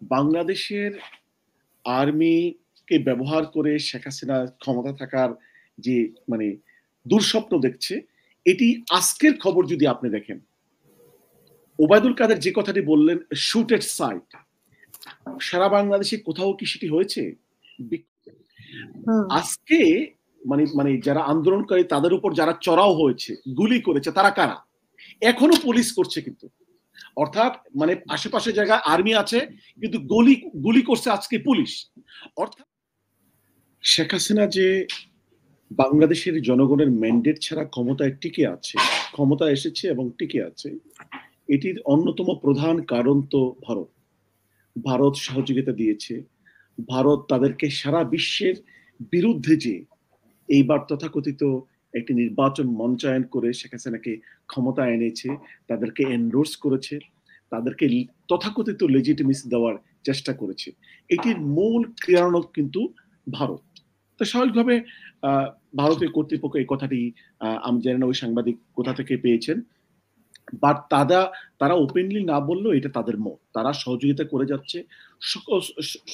বাংলাদেশের আর্মিকে ব্যবহার করে শেখ হাসিনা ক্ষমতা থাকার যে মানে দুঃস্বপ্ন দেখছে, এটি আজকের খবর যদি আপনি দেখেন, ওবায়দুল কাদের যে কথাটি বললেন শুট এট সাইট, সারা বাংলাদেশে কোথাও কি সেটি হয়েছে? আজকে মানে মানে যারা আন্দোলনকারী তাদের উপর যারা চড়াও হয়েছে, গুলি করেছে, তারা কারা? এখনো পুলিশ করছে কিন্তু। অর্থাৎ মানে আশেপাশে জায়গায় আর্মি আছে কিন্তু গুলি করছে আজকে পুলিশ। অর্থাৎ শেখ হাসিনা যে বাংলাদেশের জনগণের ম্যান্ডেট ছাড়া ক্ষমতায় টিকে আছে, ক্ষমতা এসেছে এবং টিকে আছে, এটির অন্যতম প্রধান কারণ তো ভারত। ভারত সহযোগিতা দিয়েছে। ভারত তাদেরকে সারা বিশ্বের বিরুদ্ধে যে এইবার তথাকথিত একটি নির্বাচন মঞ্চায়ন করে শেখ হাসিনাকে ক্ষমতা এনেছে, তাদেরকে এন্ডোর্স করেছে, তাদেরকে তথাকথিত লেজিটিমেসি দেওয়ার চেষ্টা করেছে। এটির মূল ক্রিয়ানক কিন্তু ভারত। তো স্বাভাবিকভাবে ভারতীয় কর্তৃপক্ষ এই কথাটি, আমি জানি না ওই সাংবাদিক কোথা থেকে পেয়েছেন, বাট তারা ওপেনলি না বললেও এটা তাদের মত। তারা সহযোগিতা করে যাচ্ছে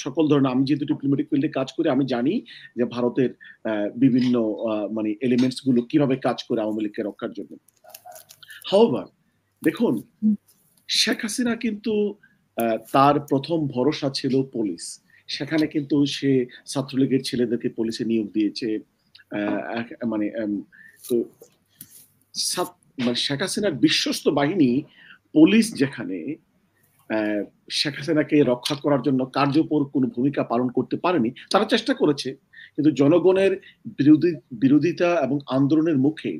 সকল ধরনের। আমি যেহেতু ডিপ্লোম্যাটিক ফিল্ডে কাজ করি, আমি জানি যে ভারতের বিভিন্ন মানে এলিমেন্টস গুলো কিভাবে কাজ করে আওয়ামী লীগকে রক্ষার জন্য। হাওয়ার দেখুন, শেখ হাসিনা কিন্তু তার প্রথম ভরসা ছিল পুলিশ। সেখানে কিন্তু সে ছাত্রলীগের ছেলেদেরকে পুলিশে নিয়োগ দিয়েছে। মানে তো শেখ হাসিনার বিশ্বস্ত বাহিনী পুলিশ যেখানে শেখ হাসিনাকে রক্ষা করার জন্য কার্যকর কোনো ভূমিকা পালন করতে পারেনি, তারা চেষ্টা করেছে, কিন্তু জনগণের বিরোধিতা এবং আন্দোলনের মুখে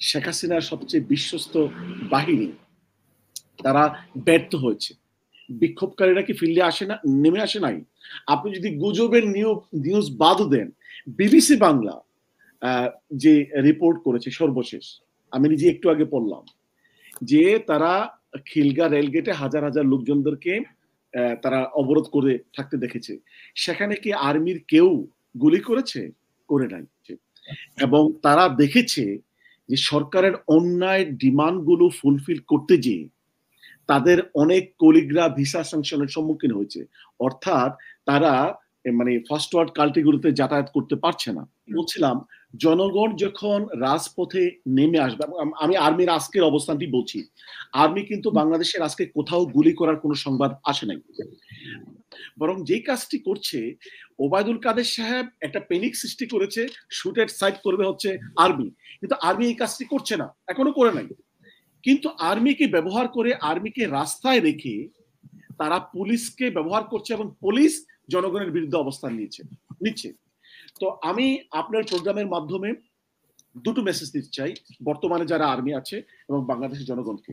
শেখ হাসিনার সবচেয়ে বিশ্বস্ত বাহিনী তারা ব্যর্থ হয়েছে। বিক্ষোভকারীরা কি ফিল্ডে নেমে আসে নাই? আপনি যদি গুজবের নিউজ বাদ দেন, বিবিসি বাংলা যে রিপোর্ট করেছে সর্বশেষ, আমি নিজে একটু আগে পড়লাম, যে তারা খিলগা রেলগেটে হাজার হাজার লোকজনদেরকে তারা অবরোধ করে থাকতে দেখেছে। সেখানে কি আর্মির কেউ গুলি করেছে? করে নাই। এবং তারা দেখেছে যে সরকারের অন্যায় ডিমান্ড গুলো ফুলফিল করতে যেয়ে তাদের অনেক কলিগরা ভিসা স্যাংশনের সম্মুখীন হয়েছে। অর্থাৎ তারা মানে ফার্স্ট ওয়ার্ল্ড কান্ট্রিগুলোতে যাতায়াত করতে পারছে না। বলছিলাম, জনগণ যখন রাজপথে নেমে আসবে, আমি আর্মির আজকের অবস্থানটি বলছি, আর্মি কিন্তু বাংলাদেশের আজকে কোথাও গুলি করার কোনো সংবাদ আসে নাই। বরং যে কাজটি করছে, ওবায়দুল কাদের সাহেব একটা প্যানিক সৃষ্টি করেছে, শুট এট সাইট করবে হচ্ছে আর্মি, কিন্তু আর্মি এই কাজটি করছে না, এখনো করে নাই। কিন্তু আর্মিকে ব্যবহার করে, আর্মিকে রাস্তায় রেখে তারা পুলিশকে ব্যবহার করছে এবং পুলিশ জনগণের বিরুদ্ধে অবস্থান নিচ্ছে। তো আমি আপনার প্রোগ্রামের মাধ্যমে দুটো মেসেজ দিতে চাই বর্তমানে যারা আর্মি আছে এবং বাংলাদেশের জনগণকে।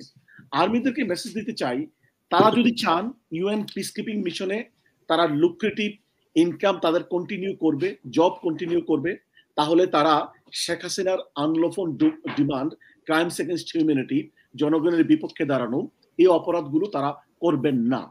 আর্মিদেরকে মেসেজ দিতে চাই, তারা যদি চান ইউএন পিস কিপিং মিশনে তারা লুক্রেটিভ ইনকাম তাদের কন্টিনিউ করবে, জব কন্টিনিউ করবে, তাহলে তারা শেখ হাসিনার unlawful demand, crimes against humanity, জনগণের বিপক্ষে দাঁড়ানো, এই অপরাধগুলো তারা করবেন না।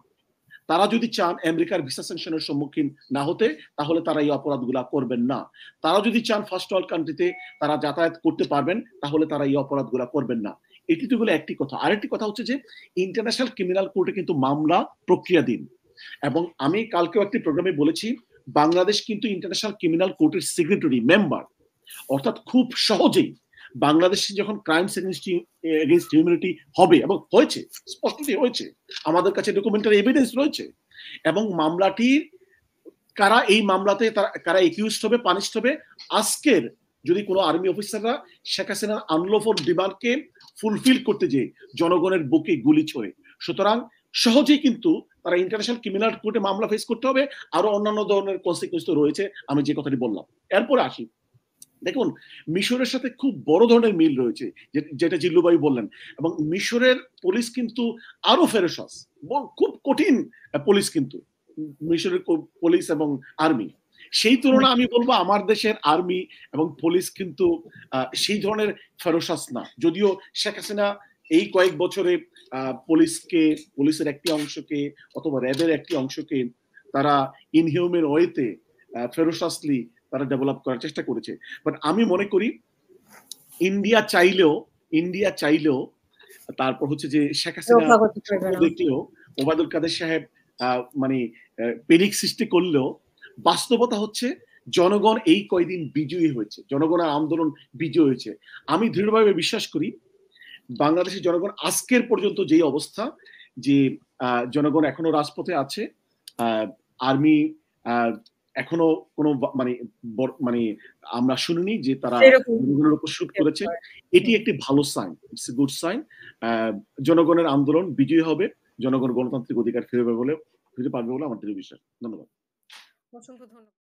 তারা যদি চান আমেরিকার ভিসা স্যাংশনের সম্মুখীন না হতে, তাহলে তারা এই অপরাধগুলো করবেন না। তারা যদি চান ফার্স্ট ওয়ার্ল্ড কান্ট্রিতে তারা যাতায়াত করতে পারবেন, তাহলে তারা এই অপরাধগুলো করবেন না। এটি তো হলো একটি কথা। আরেকটি কথা হচ্ছে যে ইন্টারন্যাশনাল ক্রিমিনাল কোর্টে কিন্তু মামলা প্রক্রিয়াধীন, এবং আমি কালকেও একটি প্রোগ্রামে বলেছি, বাংলাদেশ কিন্তু ইন্টারন্যাশনাল ক্রিমিনাল কোর্টের সিগনেটরি মেম্বার। অর্থাৎ খুব সহজেই বাংলাদেশে যখন ক্রাইমস এগেইনস্ট হিউম্যানিটি হবে, এবং হয়েছে, স্পষ্টতই হয়েছে, আমাদের কাছে ডকুমেন্টারি এভিডেন্স রয়েছে, এবং মামলাটির কারা এই মামলাতে কারা একিউজড হবে, পানিশড হবে, আজকের যদি কোনো আর্মি অফিসাররা শেখ হাসিনার আনলফুল ডিমান্ডকে ফুলফিল করতে যেয়ে জনগণের বুকে গুলি ছোড়ে, সুতরাং সহজেই কিন্তু তারা ইন্টারন্যাশনাল ক্রিমিনাল কোর্টে মামলা ফেস করতে হবে। আরো অন্যান্য ধরনের কনসিকুয়েন্স তো রয়েছে, আমি যে কথাটি বললাম। এরপরে আসি, দেখুন মিশরের সাথে খুব বড় ধরনের মিল রয়েছে, যেটা জিল্লু ভাই বললেন, এবং মিশরের পুলিশ কিন্তু আরো ফেরোসাস, খুব কঠিন পুলিশ কিন্তু মিশরের পুলিশ এবং আর্মি। সেই তুলনা আমি বলবো আমার দেশের আর্মি এবং পুলিশ কিন্তু সেই ধরনের ফেরোসাস না। যদিও শেখ হাসিনা এই কয়েক বছরে পুলিশের একটি অংশকে অথবা র্যাবের একটি অংশকে তারা ইনহিউম্যান ওয়েতে ফেরোসাসলি তারা ডেভেলপ করার চেষ্টা করেছে। বাট আমি মনে করি ইন্ডিয়া চাইলেও তারপর হচ্ছে যে শেখ হাসিনা দেখলেও ওবায়দুল কাদের সাহেব মানে পেনিক সৃষ্টি করলেও বাস্তবতা হচ্ছে জনগণ এই কয়দিন বিজয়ী হয়েছে, জনগণের আন্দোলন বিজয়ী হয়েছে। আমি দৃঢ়ভাবে বিশ্বাস করি বাংলাদেশের জনগণ আজকের পর্যন্ত যে অবস্থা, যে জনগণ এখনো রাজপথে আছে, আর্মি এখনো কোনো মানে মানে আমরা শুনিনি যে তারা জনগণের উপর শুট করেছে। এটি একটি ভালো sign, it's a good sign. জনগণের আন্দোলন বিজয়ী হবে, জনগণ গণতান্ত্রিক অধিকার ফিরে পাবে বলে আমার দৃঢ় বিশ্বাস। ধন্যবাদ। অসংখ্য ধন্যবাদ।